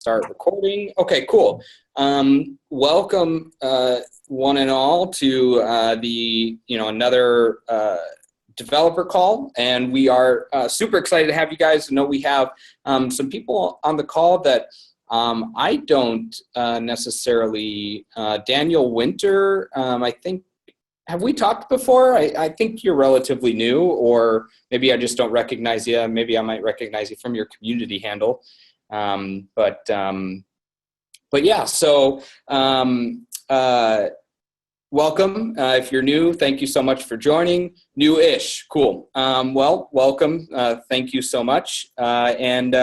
Start recording. Okay, cool. Welcome one and all to another developer call, and we are super excited to have you guys. I know we have some people on the call that I don't necessarily. Daniel Winter, I think. Have we talked before? I think you're relatively new, or maybe I just don't recognize you. Maybe I might recognize you from your community handle. But yeah, so welcome. If you're new, thank you so much for joining. New-ish, cool. Well, welcome. Thank you so much, and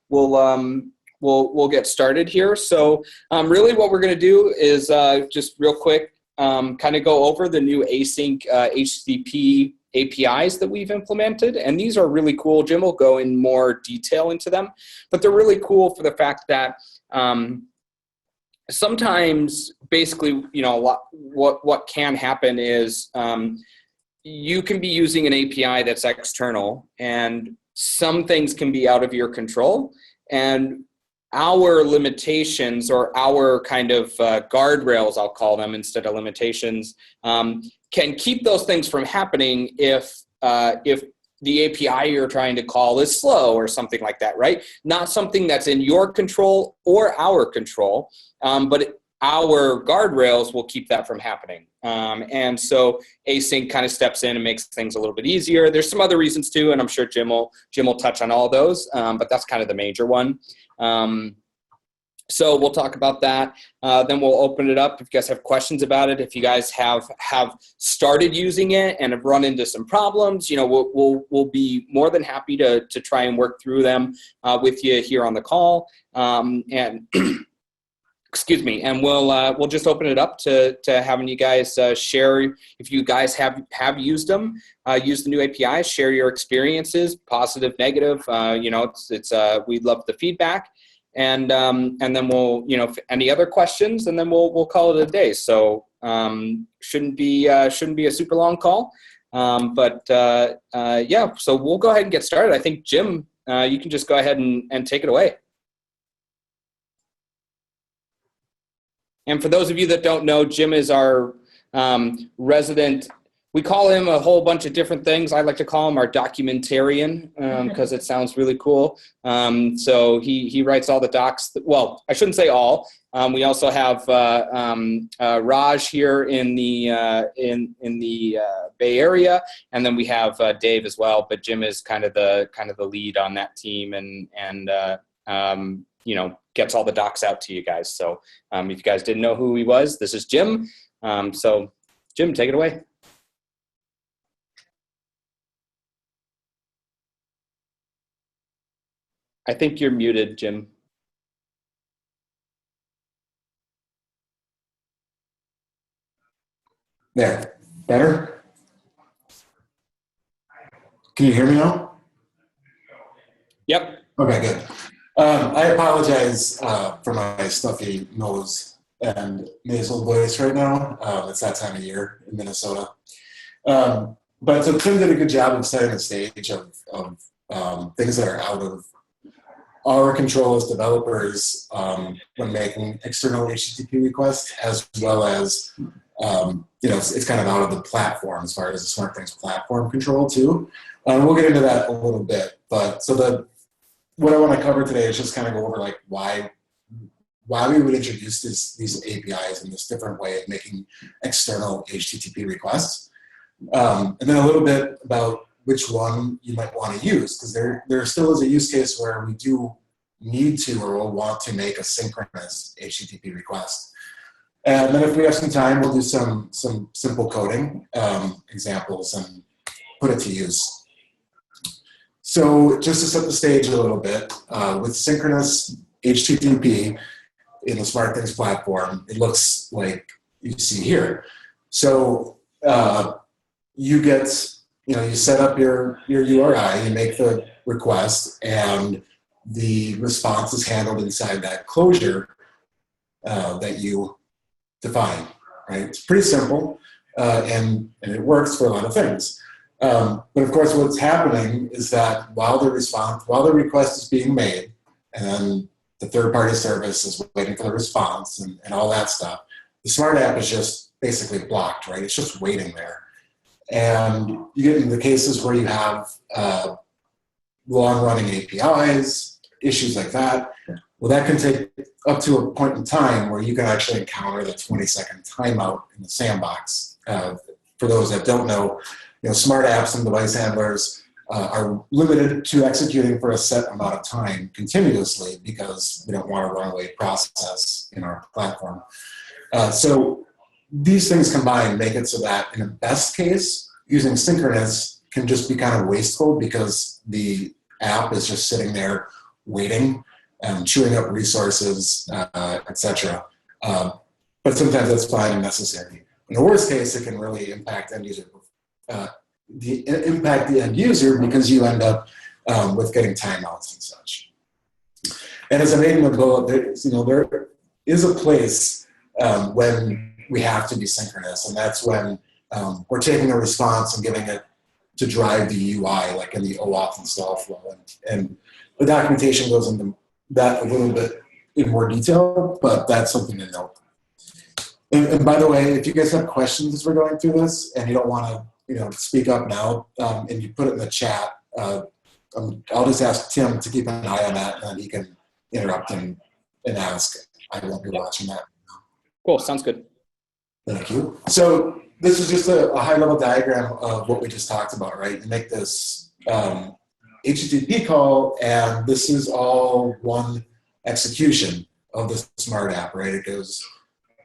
we'll get started here. So really, what we're going to do is just real quick. Kind of go over the new async HTTP APIs that we've implemented, and these are really cool. Jim will go in more detail into them, but they're really cool for the fact that sometimes, basically, what can happen is you can be using an API that's external, and some things can be out of your control, and our limitations, or our kind of guardrails, I'll call them instead of limitations, can keep those things from happening if the API you're trying to call is slow or something like that, right? Not something that's in your control or our control, but our guardrails will keep that from happening. And so async kind of steps in and makes things a little bit easier. There's some other reasons too, and I'm sure Jim will touch on all those, but that's kind of the major one. So we'll talk about that. Then we'll open it up if you guys have questions about it. If you guys have started using it and have run into some problems, we'll be more than happy to try and work through them with you here on the call. And excuse me, and we'll just open it up to having you guys share, if you guys have used them, use the new APIs, share your experiences, positive, negative. We'd love the feedback, and then we'll, if any other questions, and then we'll call it a day. So shouldn't be a super long call, but yeah. So we'll go ahead and get started. I think Jim, you can just go ahead and take it away. And for those of you that don't know, Jim is our resident. We call him a whole bunch of different things. I like to call him our documentarian because it sounds really cool. So he writes all the docs. Well, I shouldn't say all. We also have Raj here in the Bay Area, and then we have Dave as well. But Jim is kind of the lead on that team, and gets all the docs out to you guys. So if you guys didn't know who he was, this is Jim. So Jim, take it away. I think you're muted, Jim. There, better? Can you hear me now? Yep. Okay, good. I apologize for my stuffy nose and nasal voice right now. It's that time of year in Minnesota. But so Tim did a good job of setting the stage of things that are out of our control as developers when making external HTTP requests, as well as, it's kind of out of the platform as far as the SmartThings platform control too. We'll get into that a little bit, but so what I want to cover today is just kind of go over like why we would introduce these APIs in this different way of making external HTTP requests, and then a little bit about which one you might want to use, because there still is a use case where we do need to or will want to make a synchronous HTTP request. And then if we have some time, we'll do some simple coding examples and put it to use. So just to set the stage a little bit, with Synchronous HTTP in the SmartThings platform, it looks like you see here. So you set up your URI, you make the request, and the response is handled inside that closure that you define, right? It's pretty simple, and it works for a lot of things. But of course, what's happening is that while the request is being made and the third-party service is waiting for the response and all that stuff. The Smart App is just basically blocked, right? It's just waiting there. And you get into the cases where you have long-running APIs, issues like that. Well, that can take up to a point in time where you can actually encounter the 20-second timeout in the sandbox. For those that don't know, smart apps and device handlers are limited to executing for a set amount of time continuously because we don't want a runaway process in our platform. So these things combined make it so that in the best case, using Synchronous can just be kind of wasteful because the app is just sitting there waiting, chewing up resources, etc. But sometimes that's fine and necessary. In the worst case, it can really impact end user. Impact the end user because you end up with getting timeouts and such. And as I made in the bullet, there is a place when we have to be synchronous, and that's when we're taking a response and giving it to drive the UI, like in the OAuth install flow. And the documentation goes into that a little bit in more detail, but that's something to note. And by the way, if you guys have questions as we're going through this and you don't want to speak up now, and you put it in the chat, I'll just ask Tim to keep an eye on that, and then he can interrupt and ask. I won't be watching that. Cool, sounds good. Thank you. So this is just a high-level diagram of what we just talked about, right? You make this HTTP call, and this is all one execution of the Smart App, right? It goes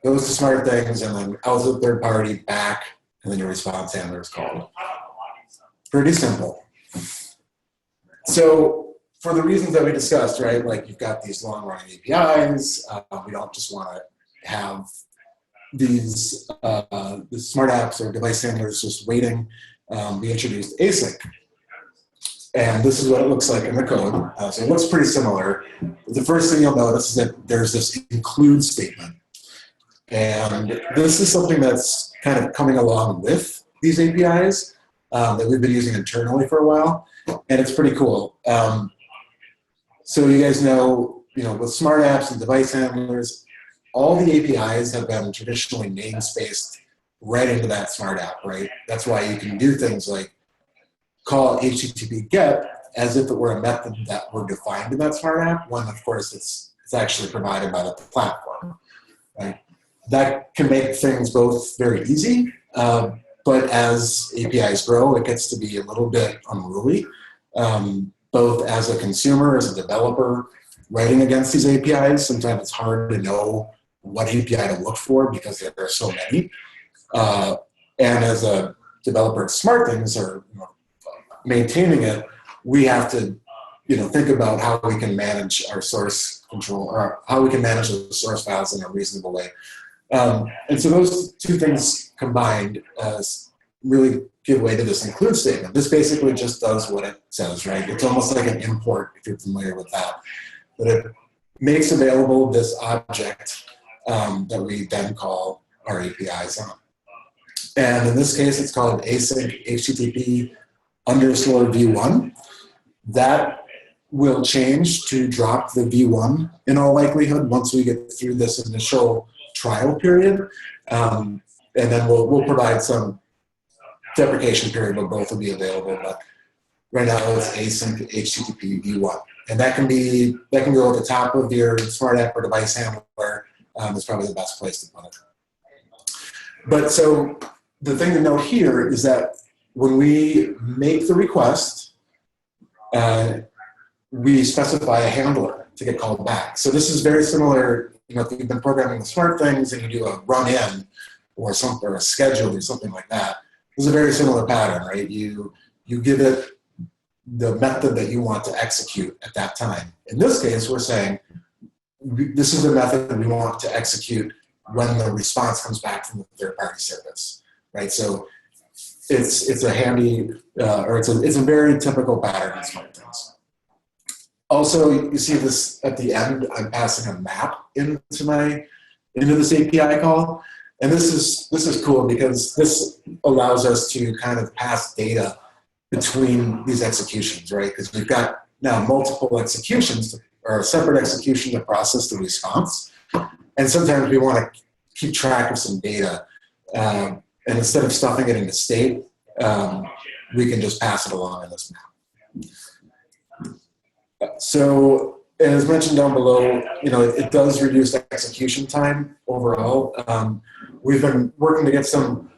to Smart Things, and then out to the third party, back, and then your response handler is called. Pretty simple. So for the reasons that we discussed, right, like you've got these long-running APIs, we don't just want to have these the smart apps or device handlers just waiting. We introduced ASync. And this is what it looks like in the code. So it looks pretty similar. The first thing you'll notice is that there's this include statement. And this is something that's kind of coming along with these APIs that we've been using internally for a while. And it's pretty cool. So you guys know, with smart apps and device handlers, all the APIs have been traditionally namespaced right into that smart app, right? That's why you can do things like call HTTP GET as if it were a method that were defined in that smart app, when of course it's actually provided by the platform, right? That can make things both very easy, but as APIs grow, it gets to be a little bit unruly, both as a consumer, as a developer, writing against these APIs. Sometimes it's hard to know what API to look for because there are so many. And as a developer at Smart Things or maintaining it, we have to think about how we can manage our source control, or how we can manage the source files in a reasonable way. And so those two things combined really give way to this include statement. This basically just does what it says, right? It's almost like an import, if you're familiar with that. But it makes available this object that we then call our APIs on. And in this case, it's called async HTTP _ v1. That will change to drop the v1 in all likelihood once we get through this initial trial period. And then we'll provide some deprecation period where both will be available. But right now it's async HTTP v1. And that can go at the top of your smart app or device handler. Is probably the best place to put it. But so the thing to note here is that when we make the request, we specify a handler to get called back. So this is very similar, if you've been programming with Smart Things and you do a run-in or a schedule or something like that, this is a very similar pattern, right? You give it the method that you want to execute at that time. In this case, we're saying, this is the method we want to execute when the response comes back from the third-party service, right? So it's a handy, or it's a very typical pattern in Smart Things. Also, you see this at the end, I'm passing a map into this API call. And this is cool because this allows us to kind of pass data between these executions, right? Because we've got now multiple executions or a separate execution to process the response. And sometimes we want to keep track of some data. And instead of stuffing it into state, we can just pass it along in this map. So as mentioned down below, it does reduce execution time overall. We've been working to get some,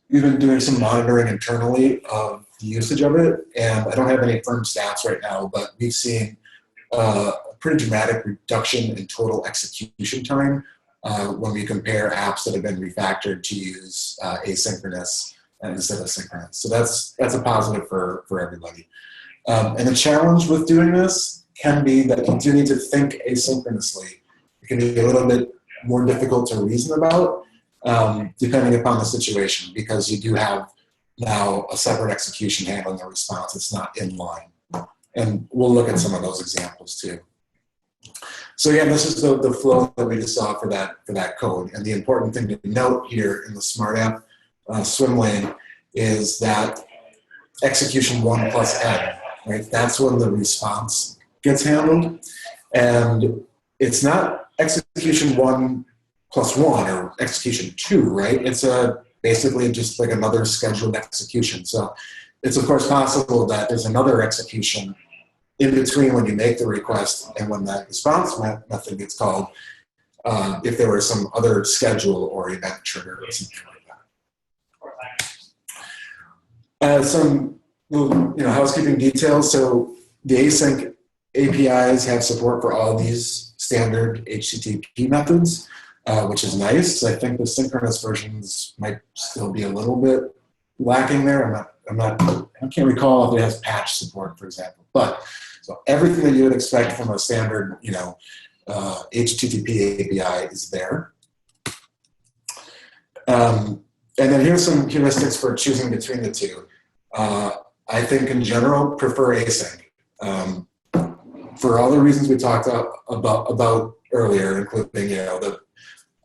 we've been doing some monitoring internally of the usage of it, and I don't have any firm stats right now, but we've seen a pretty dramatic reduction in total execution time when we compare apps that have been refactored to use asynchronous instead of synchronous. So that's a positive for everybody. And the challenge with doing this can be that you do need to think asynchronously. It can be a little bit more difficult to reason about depending upon the situation, because you do have now a separate execution handling the response. It's not in line. And we'll look at some of those examples too. So yeah, this is the flow that we just saw for that code. And the important thing to note here in the Smart App swim lane is that execution 1 plus n, right? That's when the response gets handled. And it's not execution 1 plus 1 or execution 2, right? It's basically just like another scheduled execution. So it's of course possible that there's another execution in between when you make the request and when that response method gets called, if there was some other schedule or event trigger or something like that. Some housekeeping details. So the async APIs have support for all these standard HTTP methods, which is nice. I think the synchronous versions might still be a little bit lacking there. I can't recall if it has patch support, for example. But so everything that you would expect from a standard, HTTP API is there. And then here's some heuristics for choosing between the two. I think in general, prefer async. For all the reasons we talked about earlier, including the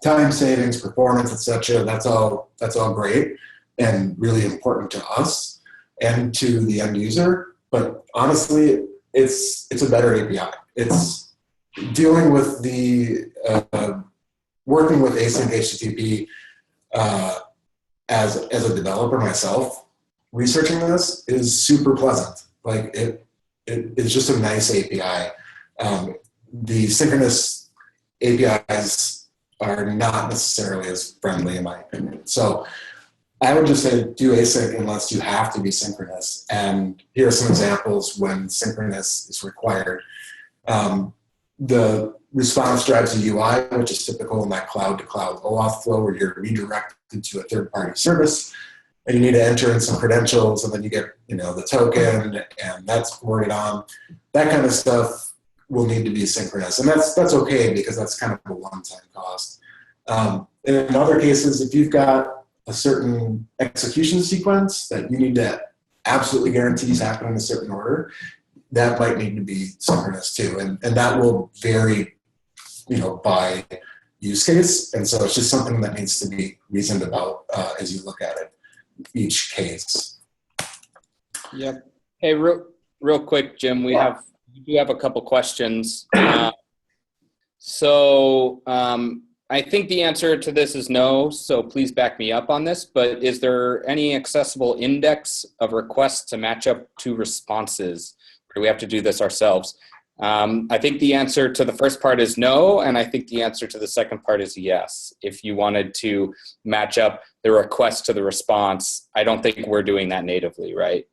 time savings, performance, etc. That's all great and really important to us and to the end user. But honestly, it's a better API. It's dealing with the working with async HTTP as a developer myself. Researching this is super pleasant. Like it's just a nice API. The synchronous APIs are not necessarily as friendly in my opinion. So I would just say do async unless you have to be synchronous. And here are some examples when synchronous is required. The response drives a UI, which is typical in that cloud-to-cloud OAuth flow where you're redirected to a third-party service. And you need to enter in some credentials, and then you get the token, and that's forwarded on. That kind of stuff will need to be synchronous. And that's okay because that's kind of a one-time cost. In other cases, if you've got a certain execution sequence that you need to absolutely guarantees happen in a certain order, that might need to be synchronous too. And that will vary, by use case. And so it's just something that needs to be reasoned about as you look at it, each case. Yep. Hey, real quick, Jim, we do have a couple questions. I think the answer to this is no, so please back me up on this, but is there any accessible index of requests to match up to responses? Or do we have to do this ourselves? I think the answer to the first part is no, and I think the answer to the second part is yes. If you wanted to match up the request to the response, I don't think we're doing that natively, right?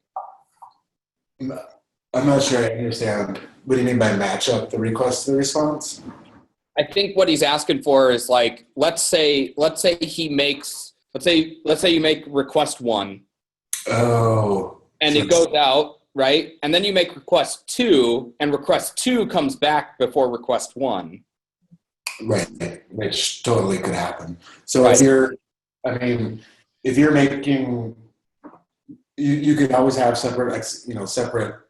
I'm not sure I understand. What do you mean by match up the request to the response? I think what he's asking for is like, let's say you make request 1. Oh. And it goes out, right? And then you make request 2, and request 2 comes back before request 1. Right, which totally could happen. So right. if you're making, you could always have separate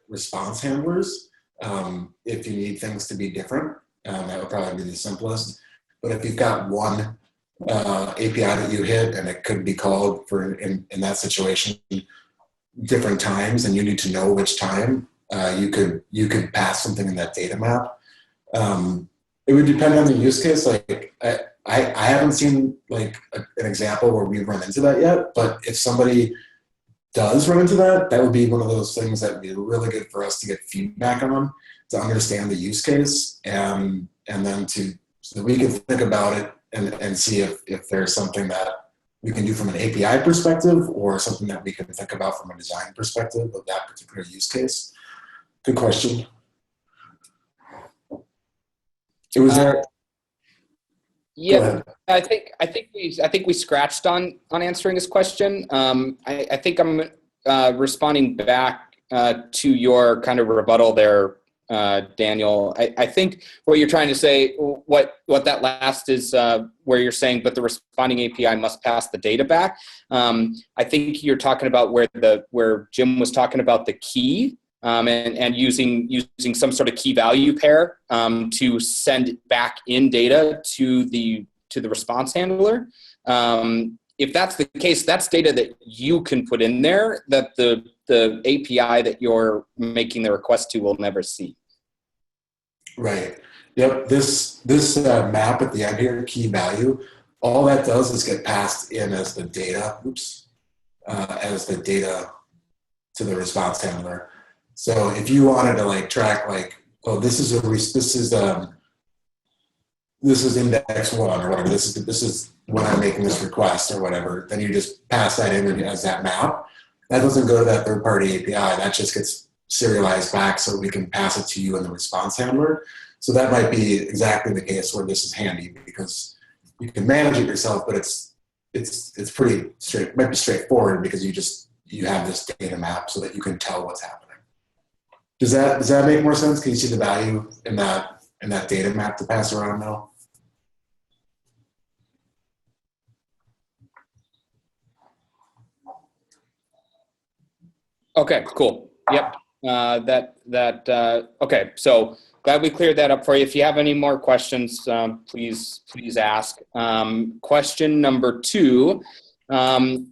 response handlers if you need things to be different. That would probably be the simplest. But if you've got one API that you hit and it could be called for in that situation different times, and you need to know which time, you could pass something in that data map It would depend on the use case. Like I haven't seen like an example where we run into that yet, but if somebody does run into that, that would be one of those things that would be really good for us to get feedback on, to understand the use case, and then so that we can think about it and see if there's something that we can do from an API perspective or something that we can think about from a design perspective of that particular use case. Good question. It was there. Yeah, I think we scratched on answering his question. I think I'm responding back to your kind of rebuttal there, Daniel. I think what you're trying to say, what that last is, where you're saying, but the responding API must pass the data back. I think you're talking about where Jim was talking about the key. And using some sort of key value pair to send back in data to the response handler. If that's the case, that's data that you can put in there that the API that you're making the request to will never see. Right. Yep. This map at the end here, key value, all that does is get passed in as the data. As the data to the response handler. So if you wanted to like track like, oh, this is index one or whatever, this is when I'm making this request or whatever, then you just pass that in as that map. That doesn't go to that third party API. That just gets serialized back so we can pass it to you in the response handler. So that might be exactly the case where this is handy because you can manage it yourself, but it's pretty straight, might be straightforward because you have this data map so that you can tell what's happening. Does that make more sense? Can you see the value in that data map to pass around now? Okay, cool. Yep. Okay. So glad we cleared that up for you. If you have any more questions, please ask. Question number 2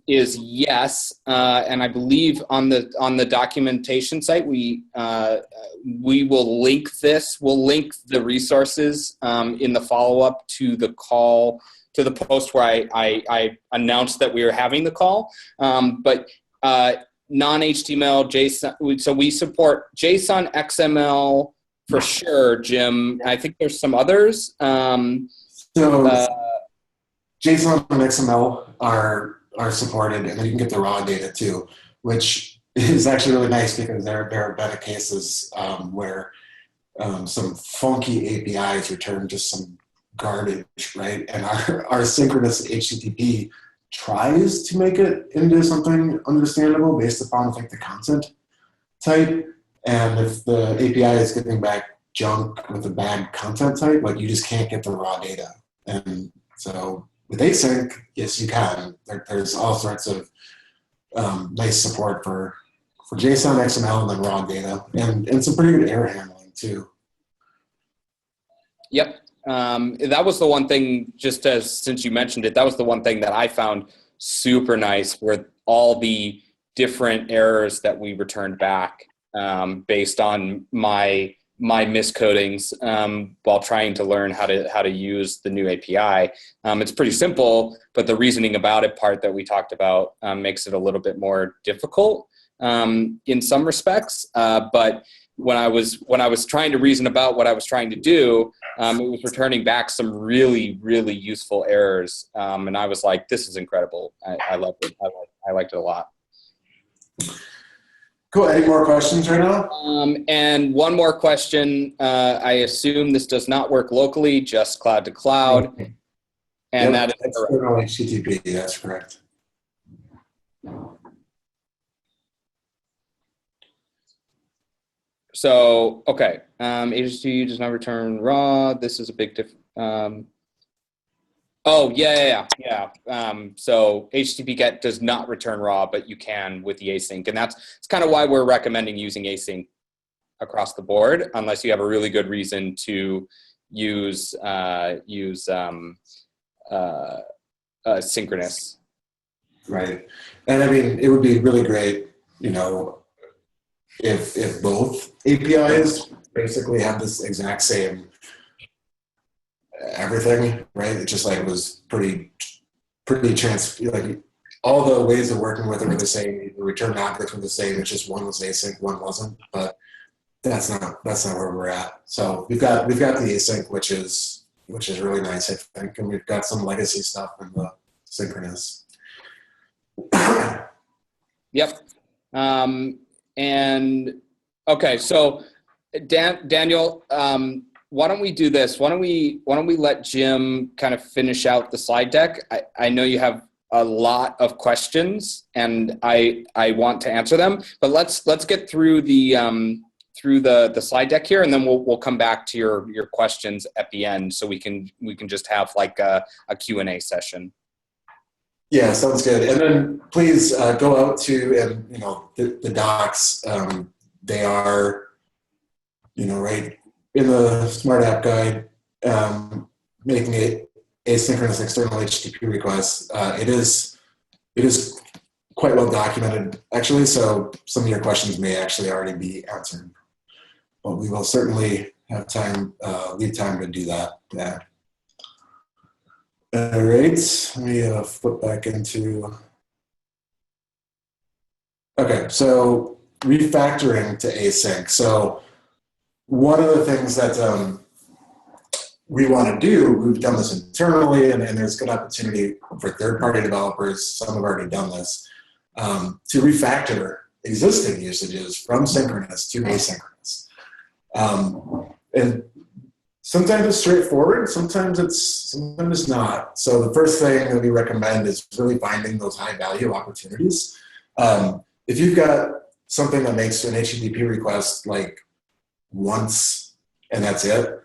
is yes, and I believe on the documentation site we will link this. We'll link the resources in the follow up to the call, to the post where I announced that we were having the call. But non-HTML JSON. So we support JSON, XML for sure, Jim. I think there's some others. JSON and XML are supported, and then you can get the raw data too, which is actually really nice because there have been cases where some funky APIs return just some garbage, right? And our synchronous HTTP tries to make it into something understandable based upon, I think, the content type. And if the API is giving back junk with a bad content type, like you just can't get the raw data. And so with async, yes, you can. There's all sorts of nice support for JSON, XML, and then raw data, and some pretty good error handling too. Yep. That was the one thing, since you mentioned it, that was the one thing that I found super nice, were all the different errors that we returned back based on my miscodings while trying to learn how to use the new API. It's pretty simple, but the reasoning about it part that we talked about makes it a little bit more difficult in some respects. But when I was trying to reason about what I was trying to do, it was returning back some really, really useful errors. And I was like, this is incredible. I loved it. I liked it a lot. Cool. Any more questions right now? And one more question. I assume this does not work locally, just cloud to cloud. Okay. And Yep, that is correct. HTTP, that's correct. So, okay. HTTP does not return raw. This is a big difference. Oh, yeah. So HTTP GET does not return raw, but you can with the async. And it's kind of why we're recommending using async across the board, unless you have a really good reason to use synchronous. Right. And I mean, it would be really great, if both APIs basically have this exact same everything, right? It just like was pretty like all the ways of working with it were the same. The return objects were the same. It's just one was async, one wasn't. But that's not where we're at. So we've got the async, which is really nice, I think, and we've got some legacy stuff in the synchronous. Yep. And okay, so Daniel, why don't we do this? Why don't we let Jim kind of finish out the slide deck? I know you have a lot of questions, and I want to answer them, but let's get through the slide deck here, and then we'll come back to your questions at the end, so we can just have like a Q&A session. Yeah, sounds good. And then please go out to the docs. They are right in the Smart App Guide, making it asynchronous external HTTP requests. It is quite well documented, actually. So some of your questions may actually already be answered, but we will certainly have time, leave time to do that. Yeah. All right, let me flip back into. Okay, so refactoring to async. So one of the things that we want to do, we've done this internally, and there's good opportunity for third-party developers, some have already done this, to refactor existing usages from synchronous to asynchronous. And sometimes it's straightforward, sometimes it's not. So the first thing that we recommend is really finding those high-value opportunities. If you've got something that makes an HTTP request like once and that's it,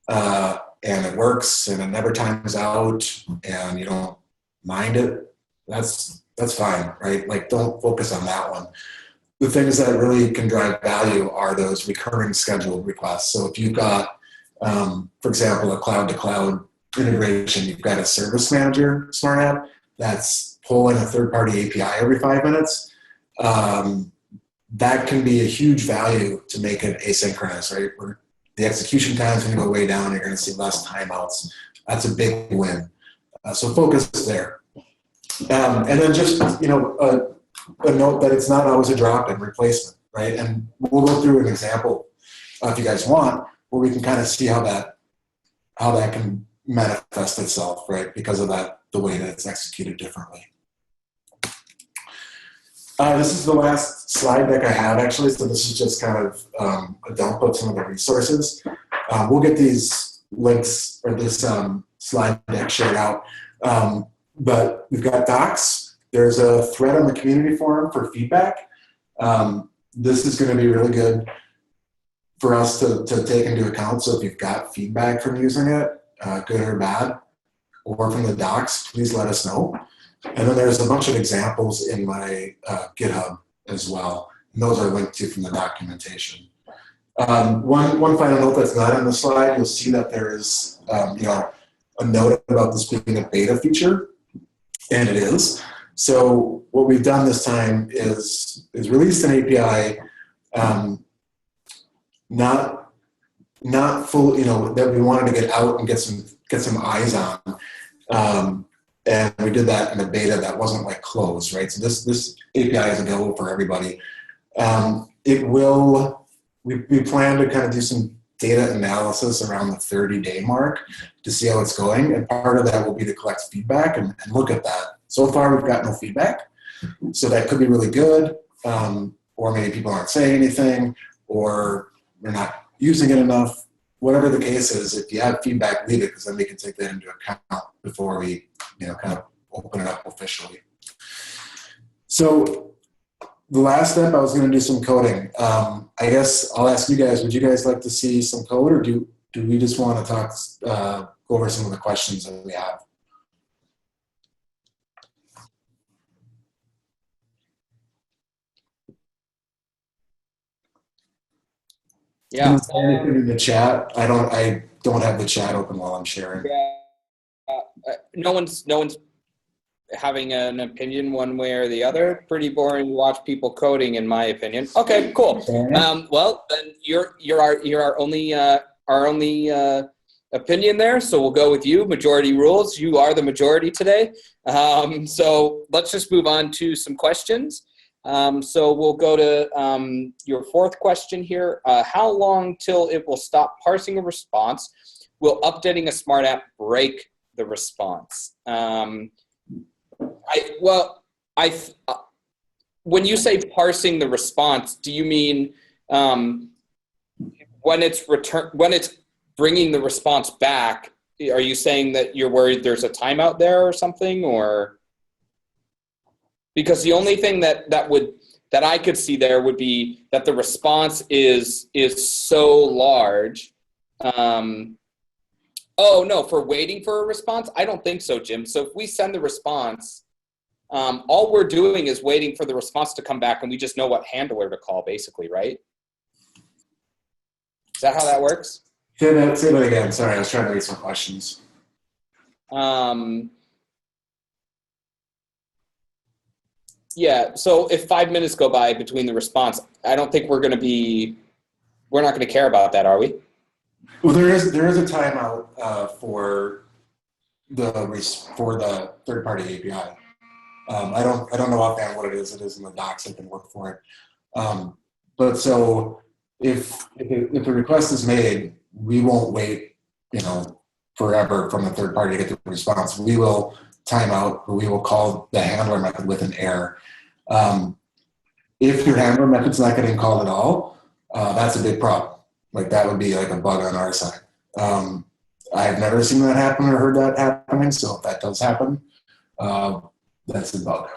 and it works and it never times out and you don't mind it, that's fine, right? Like, don't focus on that one. The things that really can drive value are those recurring scheduled requests. So if you've got, for example, a cloud-to-cloud integration, you've got a service manager smart app that's pulling a third-party API every 5 minutes, that can be a huge value to make it asynchronous, right? Where the execution time is going to go way down, you're going to see less timeouts. That's a big win. So focus there. And then just, a note that it's not always a drop-in replacement, right? And we'll go through an example, if you guys want, where we can kind of see how that can manifest itself, right? Because of the way that it's executed differently. This is the last slide deck I have, actually, so this is just kind of a dump of some of the resources. We'll get these links or this slide deck shared out. But we've got docs. There's a thread on the community forum for feedback. This is going to be really good for us to take into account. So if you've got feedback from using it, good or bad, or from the docs, please let us know. And then there's a bunch of examples in my GitHub as well. And those are linked to from the documentation. One final note that's not on the slide, you'll see that there is a note about this being a beta feature, and it is. So what we've done this time is released an API, not full, that we wanted to get out and get some eyes on. And we did that in a beta that wasn't like closed, right? So this API is available for everybody. We plan to kind of do some data analysis around the 30-day mark to see how it's going. And part of that will be to collect feedback and look at that. So far, we've got no feedback. So that could be really good. Or maybe people aren't saying anything, or we're not using it enough. Whatever the case is, if you have feedback, leave it, because then we can take that into account before we kind of open it up officially. So the last step, I was going to do some coding. I guess I'll ask you guys, would you guys like to see some code, or do we just want to talk, go over some of the questions that we have? Yeah. Anything in the chat? I don't have the chat open while I'm sharing. Yeah. No one's having an opinion one way or the other. Pretty boring to watch people coding, in my opinion. Okay, cool. Well, then you're our only opinion there, so we'll go with you. Majority rules. You are the majority today. So let's just move on to some questions. So we'll go to your fourth question here. How long till it will stop parsing a response? Will updating a smart app break the response? When you say parsing the response, do you mean when it's bringing the response back? Are you saying that you're worried there's a timeout there or something, or? Because the only thing that I could see there would be that the response is so large. Oh no, for waiting for a response? I don't think so, Jim. So if we send the response, all we're doing is waiting for the response to come back, and we just know what handler to call, basically, right? Is that how that works? Say that again. Sorry, I was trying to read some questions. Yeah, so if 5 minutes go by between the response, I don't think we're not going to care about that, are we? Well, there is a timeout for the third-party API. I don't know offhand what it is. It is in the docs. I can look for it. But so if the request is made, we won't wait, forever from the third party to get the response. We will time out, or we will call the handler method with an error. If your handler method's not getting called at all, that's a big problem. Like that would be like a bug on our side. I've never seen that happen or heard that happening. So if that does happen, that's a bug.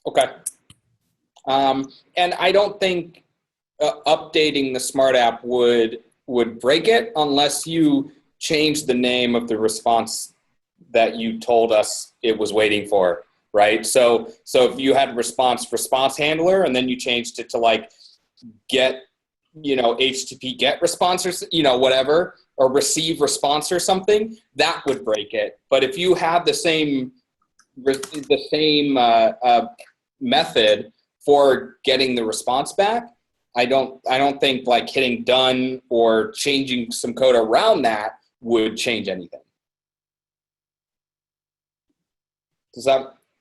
Okay. And I don't think updating the smart app would break it unless you change the name of the response that you told us it was waiting for, right? So if you had response handler and then you changed it to like get, HTTP get response or, whatever, or receive response or something, that would break it. But if you have the same method for getting the response back, I don't think like hitting done or changing some code around that would change anything.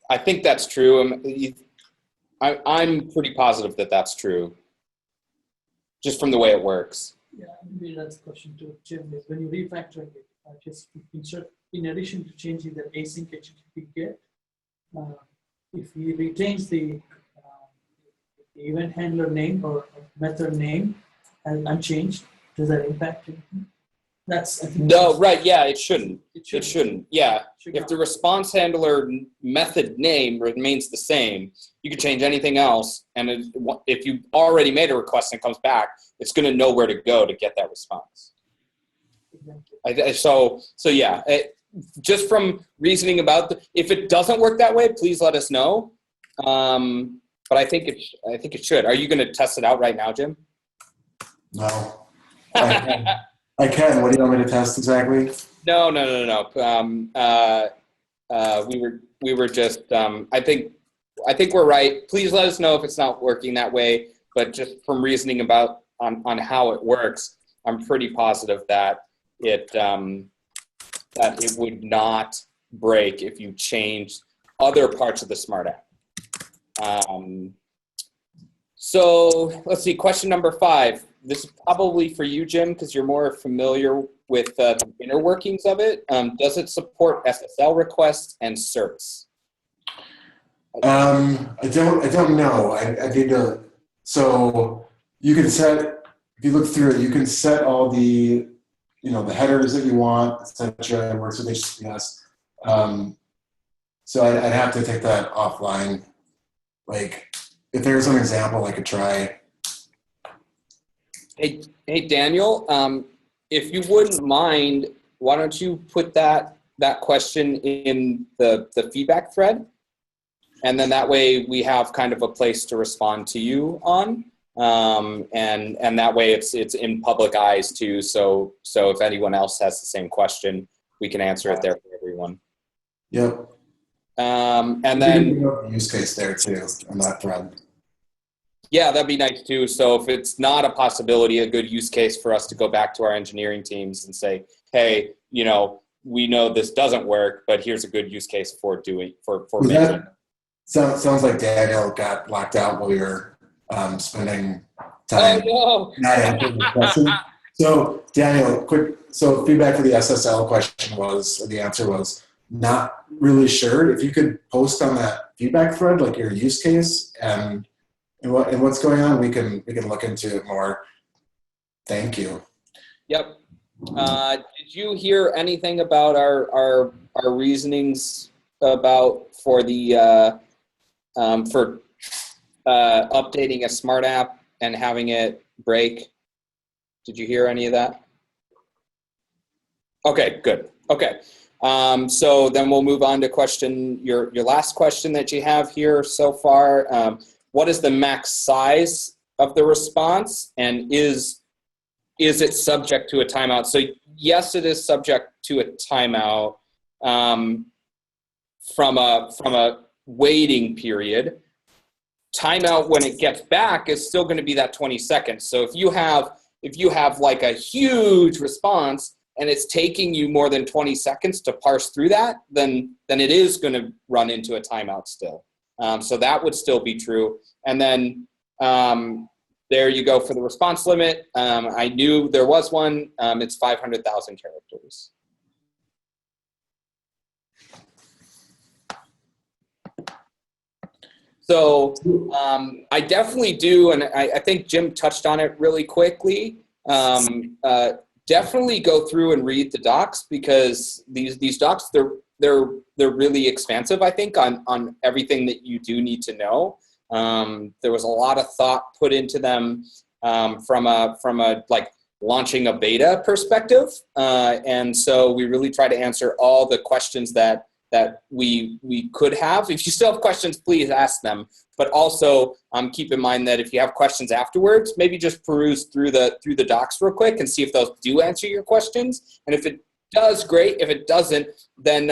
I think that's true. I'm pretty positive that that's true, just from the way it works. Yeah, maybe that's the question to Jim. Is when you refactor it, just insert, in addition to changing the async HTTP get, if he retains the event handler name or method name unchanged, does that impact anything? No, right, yeah, it shouldn't. It shouldn't, yeah. If the response handler method name remains the same, you can change anything else, and if you already made a request and it comes back, it's going to know where to go to get that response. Exactly. So yeah, just from reasoning about if it doesn't work that way, please let us know. But I think it should. Are you going to test it out right now, Jim? No. I can. What do you want me to test exactly? No. We were just. I think we're right. Please let us know if it's not working that way. But just from reasoning about on how it works, I'm pretty positive that it would not break if you changed other parts of the smart app. So let's see. Question number 5. This is probably for you, Jim, because you're more familiar with the inner workings of it. Does it support SSL requests and certs? I don't know. I need to. So you can set, if you look through it, you can set all the, the headers that you want, etc. It works with HTTPS. So I'd have to take that offline. Like, if there's an example I could try. Hey Daniel, if you wouldn't mind, why don't you put that question in the feedback thread, and then that way we have kind of a place to respond to you on, and that way it's in public eyes too. So if anyone else has the same question, we can answer it there for everyone. Yep. And then use case there too on that thread. Yeah, that'd be nice too. So if it's not a possibility, a good use case for us to go back to our engineering teams and say, hey, you know, we know this doesn't work, but here's a good use case for doing, for making. Sounds like Daniel got locked out while we were spending time not answering the question. So Daniel, so feedback for the SSL question was, or the answer was, not really sure. If you could post on that feedback thread, like your use case and what's going on, we can look into it more. Thank you. Yep. Did you hear anything about our reasonings about for the updating a smart app and having it break? Did you hear any of that? Okay, good. Okay. So then we'll move on to your last question that you have here so far. What is the max size of the response, and is it subject to a timeout? So yes, it is subject to a timeout from a waiting period. Timeout when it gets back is still going to be that 20 seconds. So if you have like a huge response and it's taking you more than 20 seconds to parse through that, then it is going to run into a timeout still. So that would still be true. And then there you go for the response limit. I knew there was one. It's 500,000 characters. So I definitely do, and I think Jim touched on it really quickly. Definitely go through and read the docs, because these docs, they're really expansive, I think, on everything that you do need to know. There was a lot of thought put into them from a like launching a beta perspective, and so we really try to answer all the questions that we could have. If you still have questions, please ask them. But also keep in mind that if you have questions afterwards, maybe just peruse through the docs real quick and see if those do answer your questions. And if it does, great. If it doesn't, then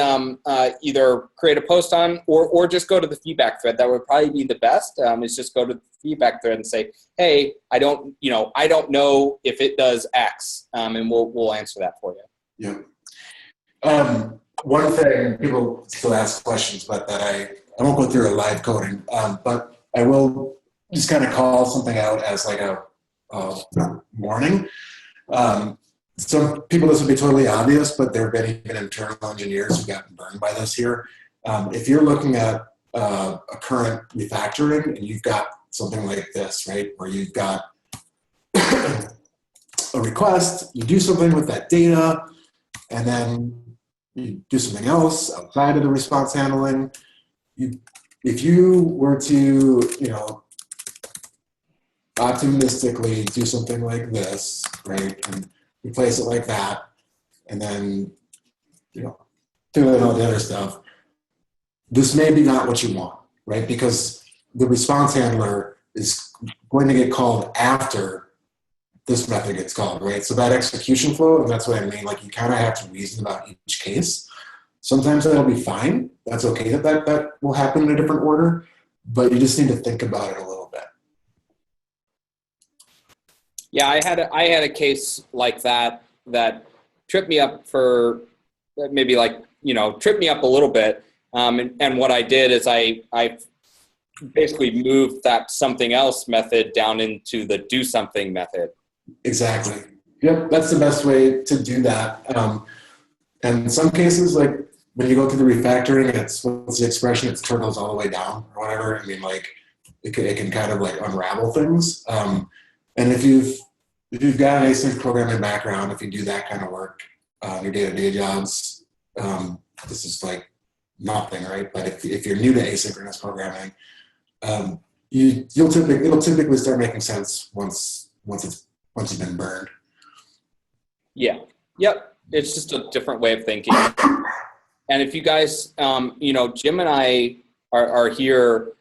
either create a post on or just go to the feedback thread. That would probably be the best. Is just go to the feedback thread and say, hey, I don't know if it does X, and we'll answer that for you. Yeah. One thing, people still ask questions, but that I won't go through a live coding, but I will just kind of call something out as like a warning. Some people, this would be totally obvious, but there have been even internal engineers who've gotten burned by this here. If you're looking at a current refactoring and you've got something like this, right, where you've got a request, you do something with that data, and then you do something else outside of the response handling. If you were to, optimistically do something like this, right, and replace it like that, and then, do all the other stuff, this may be not what you want, right? Because the response handler is going to get called after this method gets called, right? So that execution flow, and that's what I mean, like you kind of have to reason about each case. Sometimes that'll be fine. That's okay that will happen in a different order, but you just need to think about it a little bit. Yeah, I had a case like that tripped me up for maybe tripped me up a little bit. And what I did is I basically moved that something else method down into the do something method. Exactly. Yep, that's the best way to do that. And in some cases, like when you go through the refactoring, what's the expression? It's turtles all the way down or whatever. I mean, like it can kind of like unravel things. And if you've got an async programming background, if you do that kind of work, your day-to-day jobs, this is like nothing, right? But if you're new to asynchronous programming, it'll typically start making sense once you've been burned. Yeah. Yep. It's just a different way of thinking. And if you guys, Jim and I are here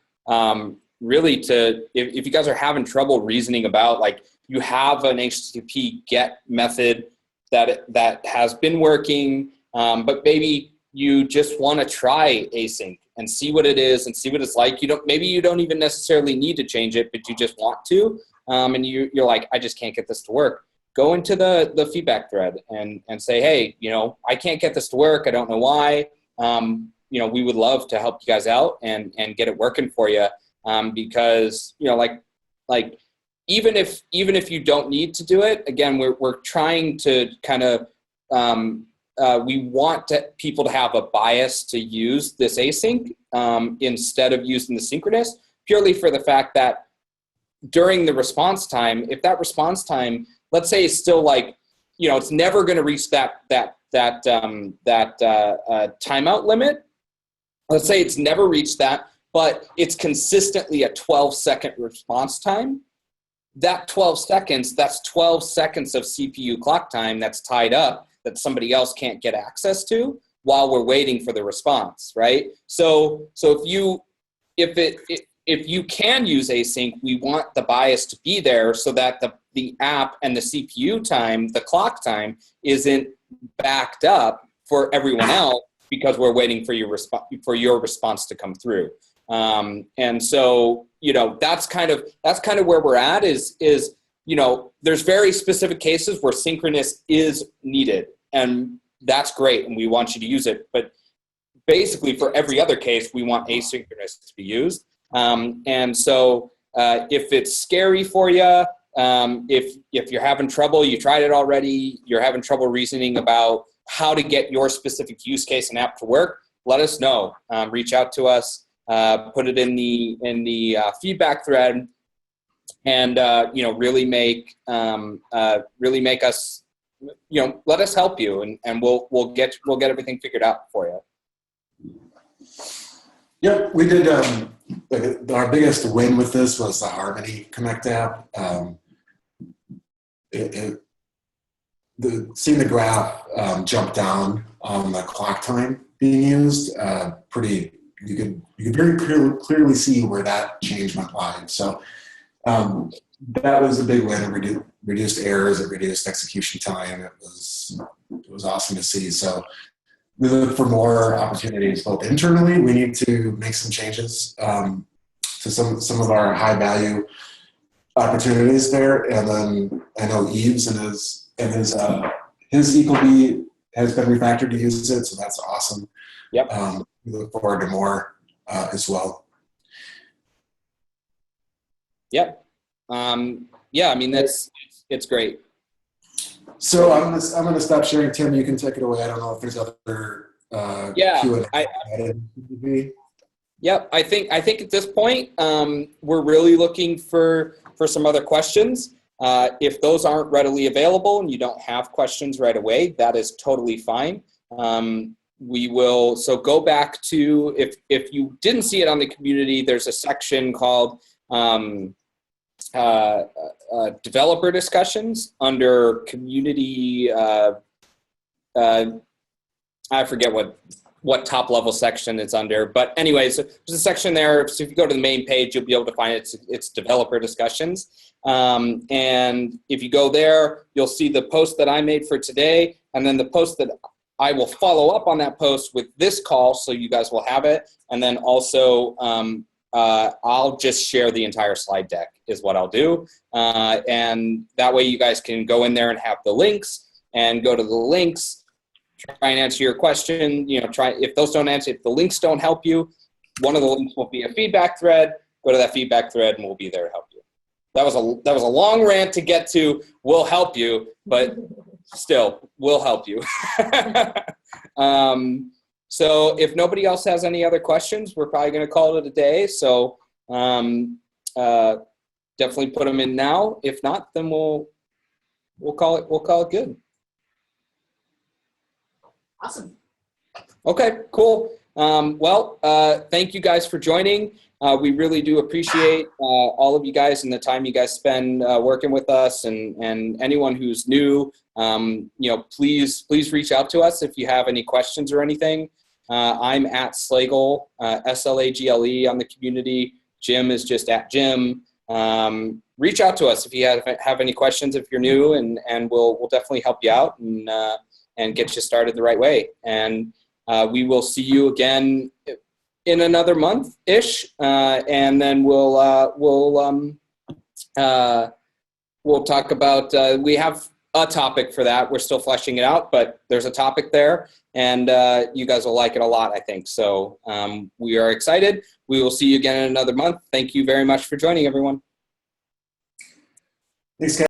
really if you guys are having trouble reasoning about, like, you have an HTTP GET method that has been working, but maybe you just want to try async and see what it is and see what it's like. Maybe you don't even necessarily need to change it, but you just want to, and you're like, I just can't get this to work. Go into the feedback thread and say, hey, I can't get this to work. I don't know why. We would love to help you guys out and get it working for you, because like even if you don't need to do it, again, we're trying to kind of we want people to have a bias to use this async instead of using the synchronous, purely for the fact that during the response time, if that response time, let's say, is still like, it's never going to reach that timeout limit. Let's say it's never reached that, but it's consistently a 12-second response time. That 12 seconds, that's 12 seconds of CPU clock time that's tied up that somebody else can't get access to while we're waiting for the response, right? So if you can use async, we want the bias to be there so that the app and the CPU time, the clock time, isn't backed up for everyone else because we're waiting for your response to come through. And so, that's kind of where we're at is there's very specific cases where synchronous is needed, and that's great, and we want you to use it. But basically, for every other case, we want asynchronous to be used. And so, if it's scary for you, if you're having trouble, you tried it already, you're having trouble reasoning about how to get your specific use case and app to work, let us know. Reach out to us. Put it in the feedback thread, and really make us, let us help you, and we'll get everything figured out for you. Yep, we did. Our biggest win with this was the Harmony Connect app. Seeing the graph jump down on the clock time being used, you could very clearly see where that change went live. So that was a big win. It reduced errors, it reduced execution time. It was awesome to see. So we look for more opportunities both internally. We need to make some changes to some of our high value opportunities there. And then I know Eves and his Ecobee has been refactored to use it, so that's awesome. Yep. We look forward to more as well. Yep. Yeah, I mean, it's great. So I'm gonna stop sharing. Tim, you can take it away. I don't know if there's other Q&A. Yep. I think at this point we're really looking for some other questions. If those aren't readily available and you don't have questions right away, that is totally fine. We will, so go back to, if you didn't see it on the community, there's a section called developer discussions under community, I forget what top level section it's under, but anyways, there's a section there. So if you go to the main page, you'll be able to find it's developer discussions. And if you go there, you'll see the post that I made for today, and then the post that I will follow up on that post with this call, so you guys will have it. And then also, I'll just share the entire slide deck is what I'll do. And that way you guys can go in there and have the links and go to the links, try and answer your question. If those don't answer, if the links don't help you, one of the links will be a feedback thread. Go to that feedback thread and we'll be there to help you. That was a long rant to get to. We'll help you, but still, we'll help you. So if nobody else has any other questions, we're probably going to call it a day. So definitely put them in now. If not, then we'll call it good. Awesome. Okay, cool. Thank you guys for joining. We really do appreciate all of you guys and the time you guys spend working with us, and anyone who's new, please reach out to us if you have any questions or anything. I'm at Slagle, SLAGLE on the community. Jim is just at Jim. Reach out to us if you have any questions if you're new, and we'll definitely help you out and get you started the right way. And we will see you again in another month-ish, and then we'll talk about, we have a topic for that. We're still fleshing it out, but there's a topic there, and you guys will like it a lot, I think. So we are excited. We will see you again in another month. Thank you very much for joining, everyone. Thanks, guys.